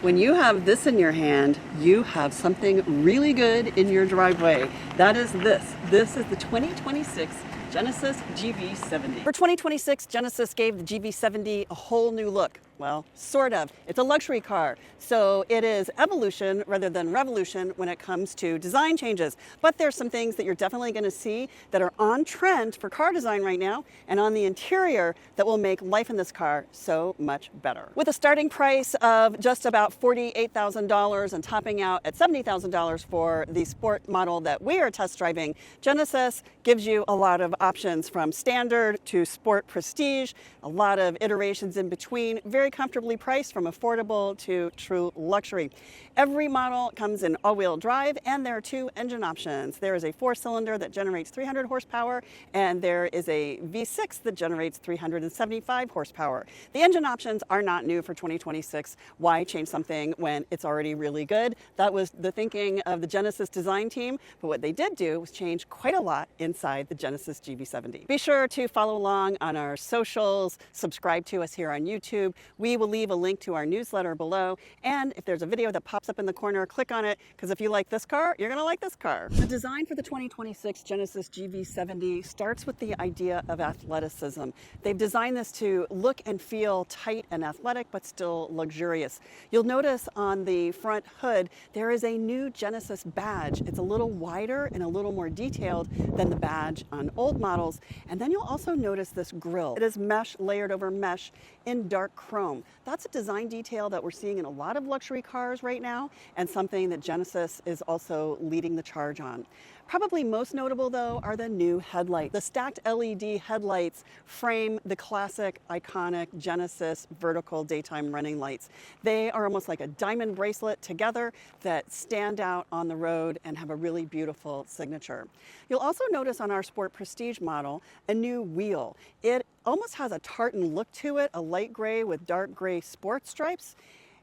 When you have this in your hand, you have something really good in your driveway. That is this. This is the 2026 Genesis GV70. For 2026, Genesis gave the GV70 a whole new look. Well, sort of. It's a luxury car, so it is evolution rather than revolution when it comes to design changes. But there's some things that you're definitely going to see that are on trend for car design right now and on the interior that will make life in this car so much better. With a starting price of just about $48,000 and topping out at $70,000 for the sport model that we are test driving, Genesis gives you a lot of options from standard to sport prestige, a lot of iterations in between, very comfortably priced from affordable to true luxury. Every model comes in all-wheel drive, and there are two engine options. There is a 4-cylinder that generates 300 horsepower, and there is a V6 that generates 375 horsepower. The engine options are not new for 2026. Why change something when it's already really good? That was the thinking of the Genesis design team, but what they did do was change quite a lot inside the Genesis GV70. Be sure to follow along on our socials, subscribe to us here on YouTube. We will leave a link to our newsletter below, and if there's a video that pops up in the corner, click on it, because if you like this car, you're gonna like this car. The design for the 2026 Genesis GV70 starts with the idea of athleticism. They've designed this to look and feel tight and athletic, but still luxurious. You'll notice on the front hood, there is a new Genesis badge. It's a little wider and a little more detailed than the badge on old models. And then you'll also notice this grille. It is mesh layered over mesh in dark chrome. That's a design detail that we're seeing in a lot of luxury cars right now, and something that Genesis is also leading the charge on. Probably most notable, though, are the new headlights. The stacked LED headlights frame the classic, iconic Genesis vertical daytime running lights. They are almost like a diamond bracelet together that stand out on the road and have a really beautiful signature. You'll also notice on our Sport Prestige model a new wheel. It almost has a tartan look to it, a light gray with dark gray sport stripes.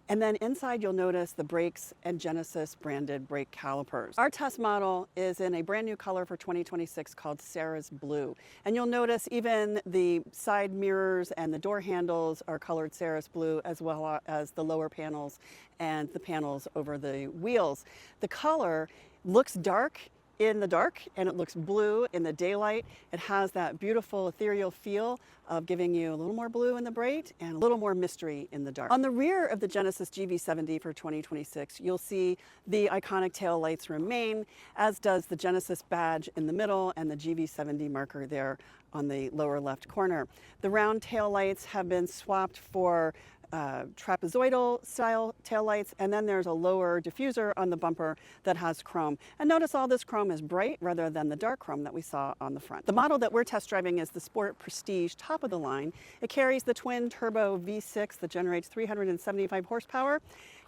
And then inside you'll notice the brakes and Genesis branded brake calipers. Our test model is in a brand new color for 2026 called Sarah's Blue. And you'll notice even the side mirrors and the door handles are colored Sarah's Blue, as well as the lower panels and the panels over the wheels. The color looks dark in the dark and it looks blue in the daylight. It has that beautiful ethereal feel of giving you a little more blue in the bright and a little more mystery in the dark. On the rear of the Genesis GV70 for 2026, you'll see the iconic tail lights remain, as does the Genesis badge in the middle and the GV70 marker there on the lower left corner. The round tail lights have been swapped for trapezoidal style taillights, and then there's a lower diffuser on the bumper that has chrome. And notice all this chrome is bright rather than the dark chrome that we saw on the front. The model that we're test driving is the Sport Prestige top of the line. It carries the twin turbo V6 that generates 375 horsepower,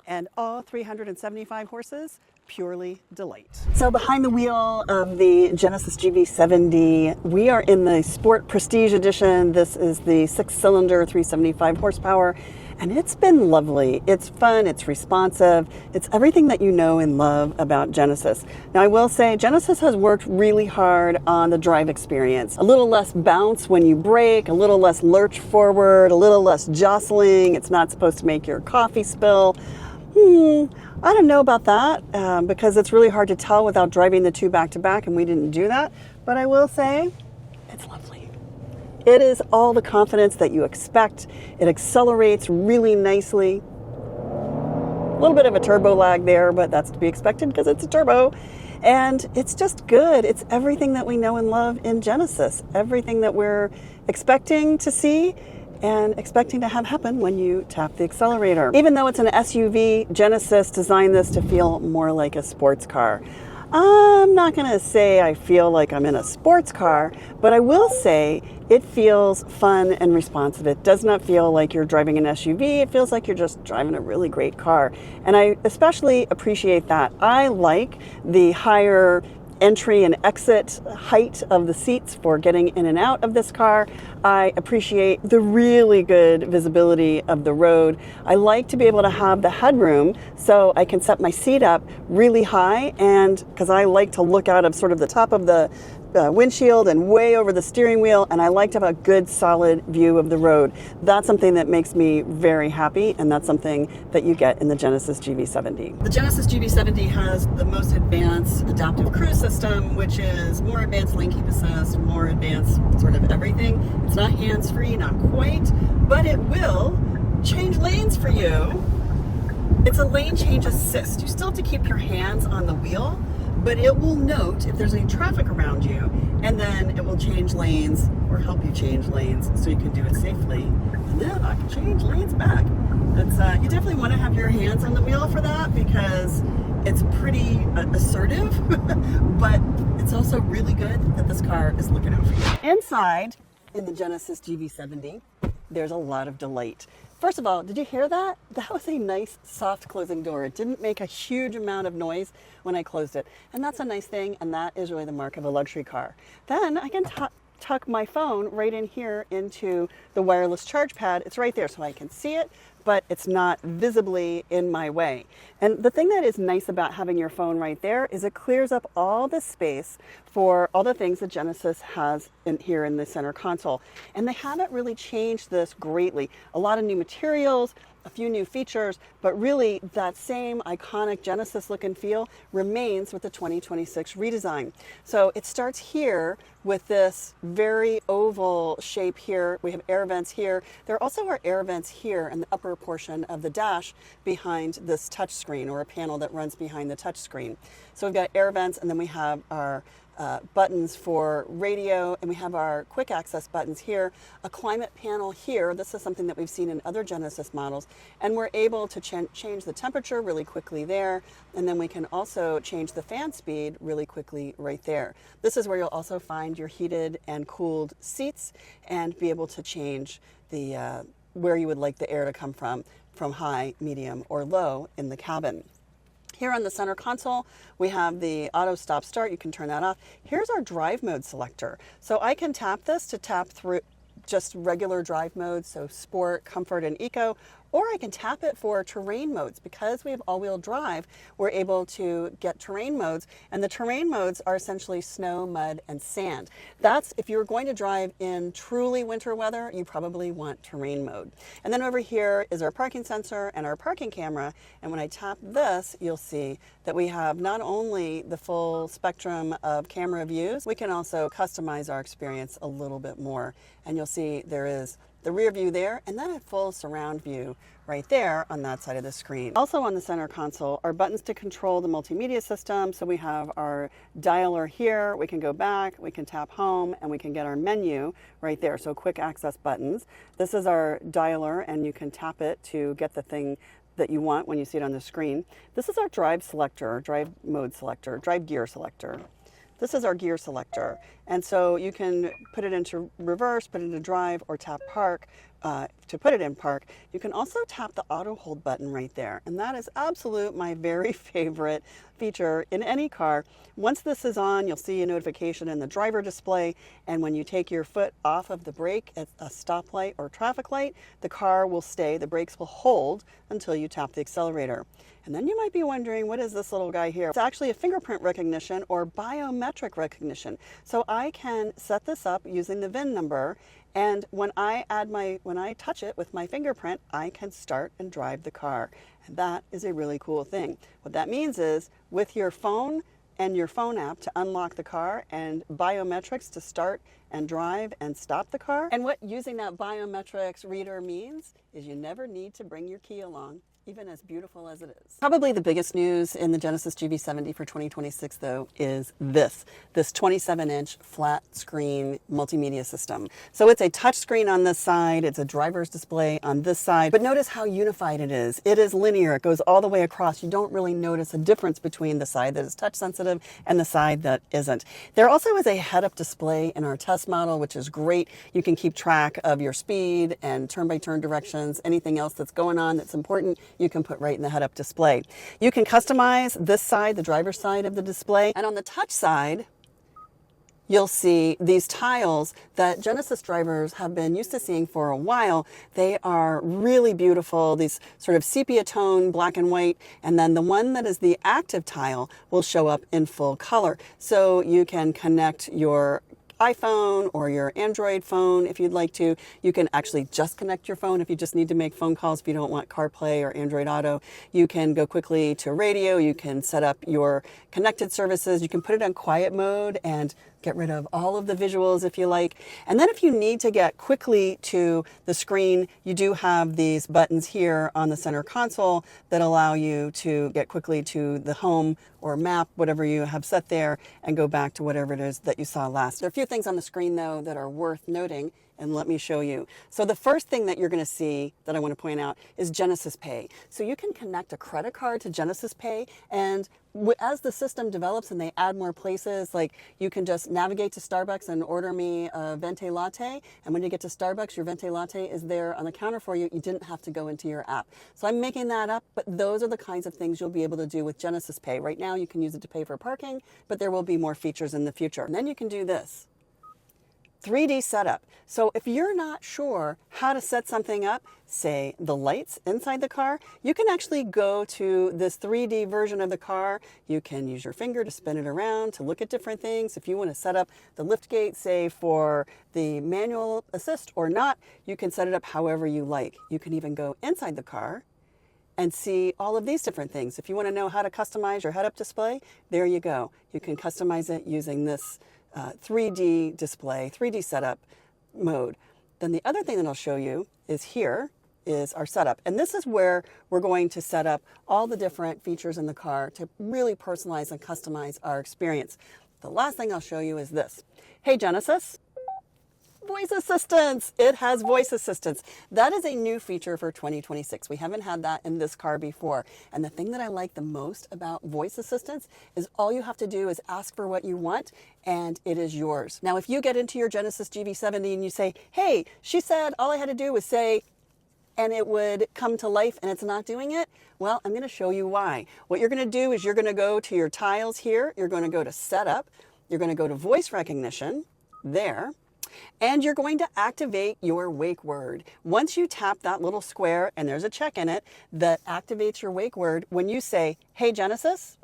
and all 375 horses purely delight. So behind the wheel of the Genesis GV70, we are in the Sport Prestige edition. This is the 6-cylinder, 375 horsepower, and it's been lovely. It's fun, it's responsive, it's everything that you know and love about Genesis. Now I will say Genesis has worked really hard on the drive experience. A little less bounce when you brake, a little less lurch forward, a little less jostling. It's not supposed to make your coffee spill. I don't know about that because it's really hard to tell without driving the two back to back, and we didn't do that. But I will say, it's lovely. It is all the confidence that you expect. It accelerates really nicely. A little bit of a turbo lag there, but that's to be expected because it's a turbo. And it's just good. It's everything that we know and love in Genesis. Everything that we're expecting to see and expecting to have happen when you tap the accelerator. Even though it's an SUV, Genesis designed this to feel more like a sports car. I'm not gonna say I feel like I'm in a sports car, but I will say it feels fun and responsive. It does not feel like you're driving an SUV. It feels like you're just driving a really great car. And I especially appreciate that. I like the higher entry and exit height of the seats for getting in and out of this car. I appreciate the really good visibility of the road. I like to be able to have the headroom so I can set my seat up really high, and because I like to look out of sort of the top of the windshield and way over the steering wheel, and I like to have a good solid view of the road. That's something that makes me very happy, and that's something that you get in the Genesis GV70. The Genesis GV70 has the most advanced adaptive cruise system, which is more advanced lane keep assist, more advanced sort of everything. It's not hands-free, not quite, but it will change lanes for you. It's a lane change assist. You still have to keep your hands on the wheel, but it will note if there's any traffic around you, and then it will change lanes or help you change lanes so you can do it safely. And then I can change lanes back. You definitely want to have your hands on the wheel for that because it's pretty assertive, but it's also really good that this car is looking out for you. Inside, in the Genesis GV70, there's a lot of delight. First of all, did you hear that? That was a nice, soft closing door. It didn't make a huge amount of noise when I closed it. And that's a nice thing, and that is really the mark of a luxury car. Then I can tuck my phone right in here into the wireless charge pad. It's right there, so I can see it, but it's not visibly in my way. And the thing that is nice about having your phone right there is it clears up all the space for all the things that Genesis has here in the center console. And they haven't really changed this greatly. A lot of new materials, a few new features, but really that same iconic Genesis look and feel remains with the 2026 redesign. So it starts here with this very oval shape here. We have air vents here. There also are air vents here in the upper portion of the dash behind this touchscreen, or a panel that runs behind the touchscreen. So we've got air vents, and then we have our buttons for radio, and we have our quick access buttons here, a climate panel here. This is something that we've seen in other Genesis models, and we're able to change the temperature really quickly there, and then we can also change the fan speed really quickly right there. This is where you'll also find your heated and cooled seats and be able to change the where you would like the air to come from high, medium, or low in the cabin. Here on the center console, we have the auto stop start. You can turn that off. Here's our drive mode selector. So I can tap this to tap through just regular drive modes, so sport, comfort, and eco, or I can tap it for terrain modes. Because we have all-wheel drive, we're able to get terrain modes, and the terrain modes are essentially snow, mud, and sand. That's, if you're going to drive in truly winter weather, you probably want terrain mode. And then over here is our parking sensor and our parking camera, and when I tap this, you'll see that we have not only the full spectrum of camera views, we can also customize our experience a little bit more. And you'll see there is the rear view there, and then a full surround view right there on that side of the screen. Also on the center console are buttons to control the multimedia system. So we have our dialer here, we can go back, we can tap home, and we can get our menu right there. So quick access buttons. This is our dialer, and you can tap it to get the thing that you want when you see it on the screen. This is our drive selector, drive mode selector, drive gear selector. This is our gear selector, and so you can put it into reverse, put it into drive, or tap park to put it in park. You can also tap the auto hold button right there, and that is my very favorite feature in any car. Once this is on, you'll see a notification in the driver display, and when you take your foot off of the brake at a stoplight or traffic light, the car will stay, the brakes will hold until you tap the accelerator. And then you might be wondering, what is this little guy here? It's actually a fingerprint recognition or biometric recognition. So I can set this up using the VIN number, and when I touch it with my fingerprint, I can start and drive the car. And that is a really cool thing. What that means is, with your phone and your phone app to unlock the car, and biometrics to start and drive and stop the car. And what using that biometrics reader means is you never need to bring your key along, even as beautiful as it is. Probably the biggest news in the Genesis GV70 for 2026, though, is this 27-inch flat screen multimedia system. So it's a touch screen on this side, it's a driver's display on this side, but notice how unified it is. It is linear, it goes all the way across. You don't really notice a difference between the side that is touch sensitive and the side that isn't. There also is a head-up display in our test model, which is great. You can keep track of your speed and turn-by-turn directions, anything else that's going on that's important, you can put right in the head-up display. You can customize this side, the driver's side of the display, and on the touch side, you'll see these tiles that Genesis drivers have been used to seeing for a while. They are really beautiful, these sort of sepia tone, black and white, and then the one that is the active tile will show up in full color. So you can connect your iPhone or your Android phone if you'd like to. You can actually just connect your phone if you just need to make phone calls, if you don't want CarPlay or Android Auto. You can go quickly to radio. You can set up your connected services. You can put it on quiet mode and get rid of all of the visuals if you like. And then if you need to get quickly to the screen, you do have these buttons here on the center console that allow you to get quickly to the home or map, whatever you have set there, and go back to whatever it is that you saw last. There are a few things on the screen though that are worth noting, and let me show you. So the first thing that you're going to see that I want to point out is Genesis Pay. So you can connect a credit card to Genesis Pay, and as the system develops and they add more places, like you can just navigate to Starbucks and order me a venti latte, and when you get to Starbucks, your venti latte is there on the counter for you. You didn't have to go into your app. So I'm making that up, but those are the kinds of things you'll be able to do with Genesis Pay. Right now you can use it to pay for parking, but there will be more features in the future. And then you can do this. 3D setup. So if you're not sure how to set something up, say the lights inside the car, you can actually go to this 3D version of the car. You can use your finger to spin it around to look at different things. If you want to set up the lift gate, say for the manual assist or not, you can set it up however you like. You can even go inside the car and see all of these different things. If you want to know how to customize your head-up display, there you go. You can customize it using this 3D display, 3D setup mode. Then the other thing that I'll show you is here is our setup. And this is where we're going to set up all the different features in the car to really personalize and customize our experience. The last thing I'll show you is this. Hey Genesis, voice assistance. It has voice assistance. That is a new feature for 2026. We haven't had that in this car before. And the thing that I like the most about voice assistance is all you have to do is ask for what you want and it is yours. Now, if you get into your Genesis GV70 and you say, hey, she said all I had to do was say, and it would come to life and it's not doing it, well, I'm going to show you why. What you're going to do is you're going to go to your tiles here. You're going to go to setup. You're going to go to voice recognition there. And you're going to activate your wake word. Once you tap that little square and there's a check in it that activates your wake word, when you say, hey Genesis,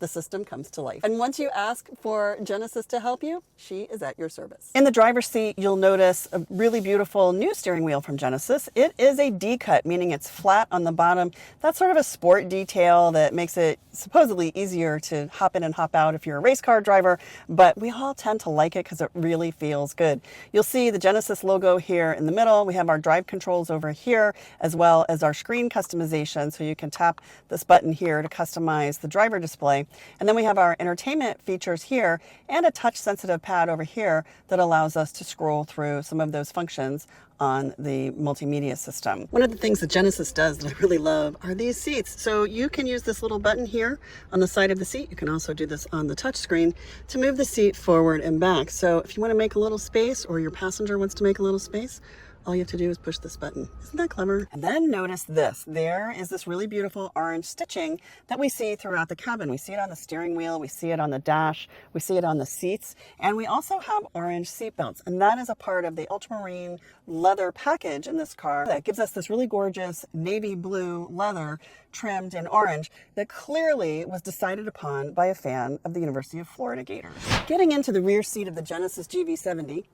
the system comes to life. And once you ask for Genesis to help you, she is at your service. In the driver's seat, you'll notice a really beautiful new steering wheel from Genesis. It is a D-cut, meaning it's flat on the bottom. That's sort of a sport detail that makes it supposedly easier to hop in and hop out if you're a race car driver, but we all tend to like it because it really feels good. You'll see the Genesis logo here in the middle. We have our drive controls over here, as well as our screen customization. So you can tap this button here to customize the driver display. And then we have our entertainment features here and a touch sensitive pad over here that allows us to scroll through some of those functions on the multimedia system. One of the things that Genesis does that I really love are these seats. So you can use this little button here on the side of the seat. You can also do this on the touch screen to move the seat forward and back. So if you want to make a little space or your passenger wants to make a little space, all you have to do is push this button. Isn't that clever? And then notice this. There is this really beautiful orange stitching that we see throughout the cabin. We see it on the steering wheel, we see it on the dash, we see it on the seats, and we also have orange seat belts. And that is a part of the ultramarine leather package in this car that gives us this really gorgeous navy blue leather trimmed in orange that clearly was decided upon by a fan of the University of Florida Gators. Getting into the rear seat of the Genesis GV70,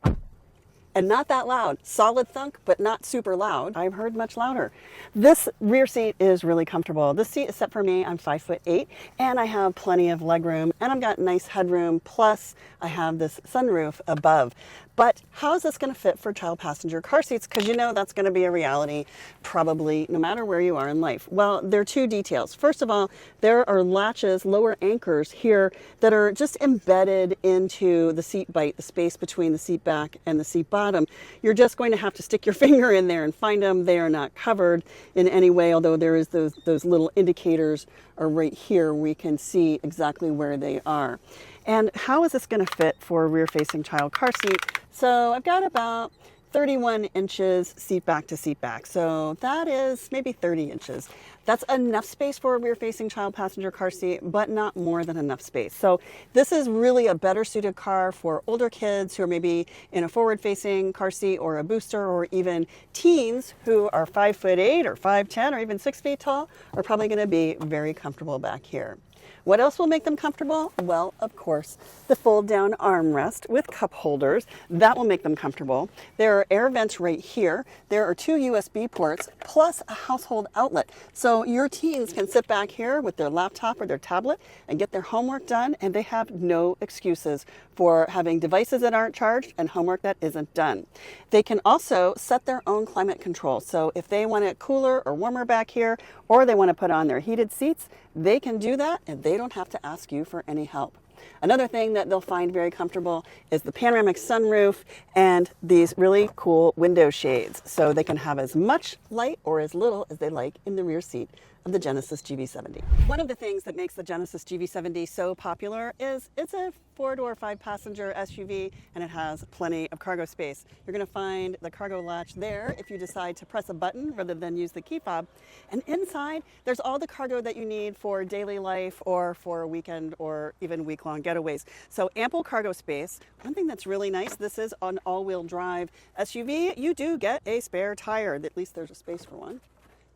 and not that loud. Solid thunk, but not super loud. I've heard much louder. This rear seat is really comfortable. This seat is set for me. I'm 5'8", and I have plenty of legroom, and I've got nice headroom, plus I have this sunroof above. But how is this going to fit for child passenger car seats? Because you know that's going to be a reality probably no matter where you are in life. Well, there are two details. First of all, there are latches, lower anchors here that are just embedded into the seat bite, the space between the seat back and the seat bottom. You're just going to have to stick your finger in there and find them. They are not covered in any way, although there is those little indicators are right here. We can see exactly where they are. And how is this going to fit for a rear-facing child car seat? So I've got about 31 inches seat back to seat back. So that is maybe 30 inches. That's enough space for a rear-facing child passenger car seat, but not more than enough space. So this is really a better suited car for older kids who are maybe in a forward-facing car seat or a booster, or even teens who are 5'8" or 5'10" or even 6 feet tall are probably going to be very comfortable back here. What else will make them comfortable? Well, of course, the fold-down armrest with cup holders. That will make them comfortable. There are air vents right here. There are 2 USB ports plus a household outlet. So your teens can sit back here with their laptop or their tablet and get their homework done, and they have no excuses for having devices that aren't charged and homework that isn't done. They can also set their own climate control. So if they want it cooler or warmer back here, or they want to put on their heated seats, they can do that, and they don't have to ask you for any help. Another thing that they'll find very comfortable is the panoramic sunroof and these really cool window shades. So they can have as much light or as little as they like in the rear seat of the Genesis GV70. One of the things that makes the Genesis GV70 so popular is it's a 4-door, 5-passenger SUV, and it has plenty of cargo space. You're going to find the cargo latch there if you decide to press a button rather than use the key fob. And inside, there's all the cargo that you need for daily life or for a weekend or even week-long getaways. So ample cargo space. One thing that's really nice, this is an all-wheel drive SUV. You do get a spare tire. At least there's a space for one.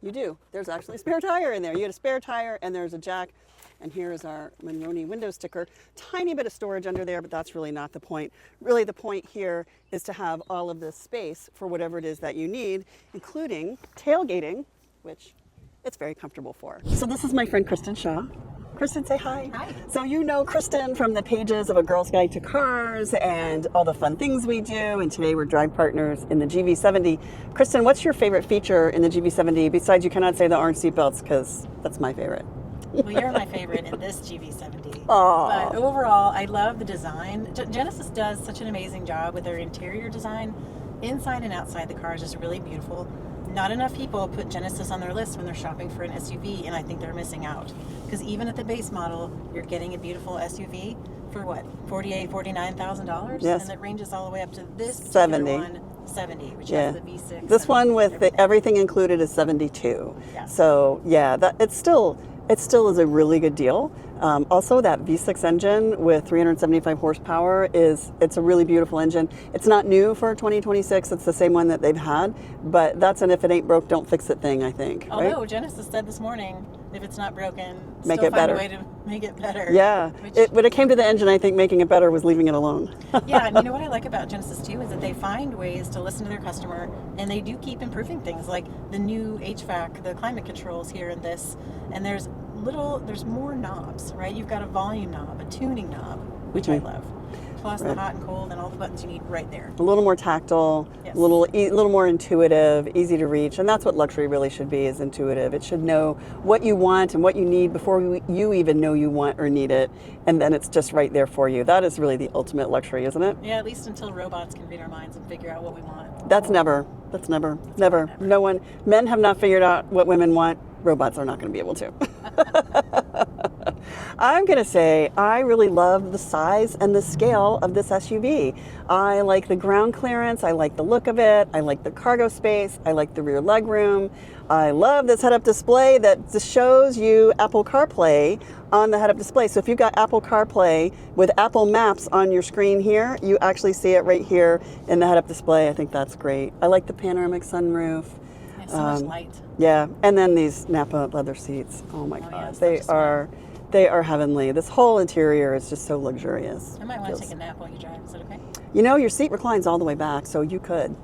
You do. There's actually a spare tire in there. You get a spare tire, and there's a jack. And here is our Monroney window sticker. Tiny bit of storage under there, but that's really not the point. Really, the point here is to have all of this space for whatever it is that you need, including tailgating, which it's very comfortable for. So this is my friend Kristin Shaw. Kristin, say hi. Hi. So you know Kristin from the pages of A Girl's Guide to Cars and all the fun things we do, and today we're drive partners in the GV70. Kristin, what's your favorite feature in the GV70 besides you cannot say the orange seatbelts, because that's my favorite? Well, you're my favorite in this GV70. Aww. But overall, I love the design. Genesis does such an amazing job with their interior design. Inside and outside the car is just really beautiful. Not enough people put Genesis on their list when they're shopping for an SUV, and I think they're missing out. Because even at the base model, you're getting a beautiful SUV for what, $48,000, $49,000? Yes. And it ranges all the way up to this 70. one, 70, which has the V6. This one with everything. everything included is 72. Yeah. So yeah, it still is a really good deal. Also, that V6 engine with 375 horsepower it's a really beautiful engine. It's not new for 2026. It's the same one that they've had, but that's an if it ain't broke, don't fix it thing, I think. Although right? Genesis said this morning, if it's not broken, Make still it find better. a way to make it better. Yeah, when it came to the engine, I think making it better was leaving it alone. Yeah, and you know what I like about Genesis too is that they find ways to listen to their customer, and they do keep improving things like the new HVAC, the climate controls here in this, and there's more knobs, right? You've got a volume knob, a tuning knob, which I love. Plus the hot and cold and all the buttons you need right there. A little more tactile, Yes. a little more intuitive, easy to reach, and that's what luxury really should be, is intuitive. It should know what you want and what you need before you even know you want or need it, and then it's just right there for you. That is really the ultimate luxury, isn't it? Yeah, at least until robots can read our minds and figure out what we want. That's never. No one. Men have not figured out what women want. Robots are not going to be able to. I'm going to say I really love the size and the scale of this SUV. I like the ground clearance. I like the look of it. I like the cargo space. I like the rear legroom. I love this head-up display that just shows you Apple CarPlay on the head-up display. So if you've got Apple CarPlay with Apple Maps on your screen here, you actually see it right here in the head-up display. I think that's great. I like the panoramic sunroof. Yeah, so much light. Yeah, and then these Napa leather seats. Oh my God, Yeah, they are heavenly. This whole interior is just so luxurious. I might want to take a nap while you drive. Is that okay? You know, your seat reclines all the way back, so you could.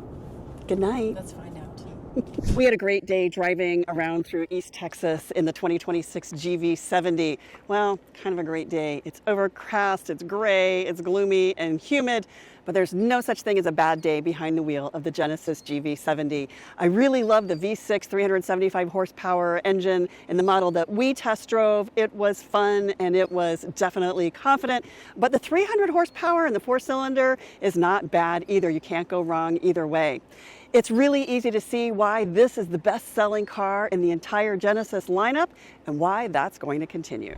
Good night. Let's find out. We had a great day driving around through East Texas in the 2026 GV70. Well, kind of a great day. It's overcast, it's gray, it's gloomy and humid, but there's no such thing as a bad day behind the wheel of the Genesis GV70. I really love the V6 375 horsepower engine in the model that we test drove. It was fun and it was definitely confident, but the 300 horsepower and the 4-cylinder is not bad either. You can't go wrong either way. It's really easy to see why this is the best-selling car in the entire Genesis lineup and why that's going to continue.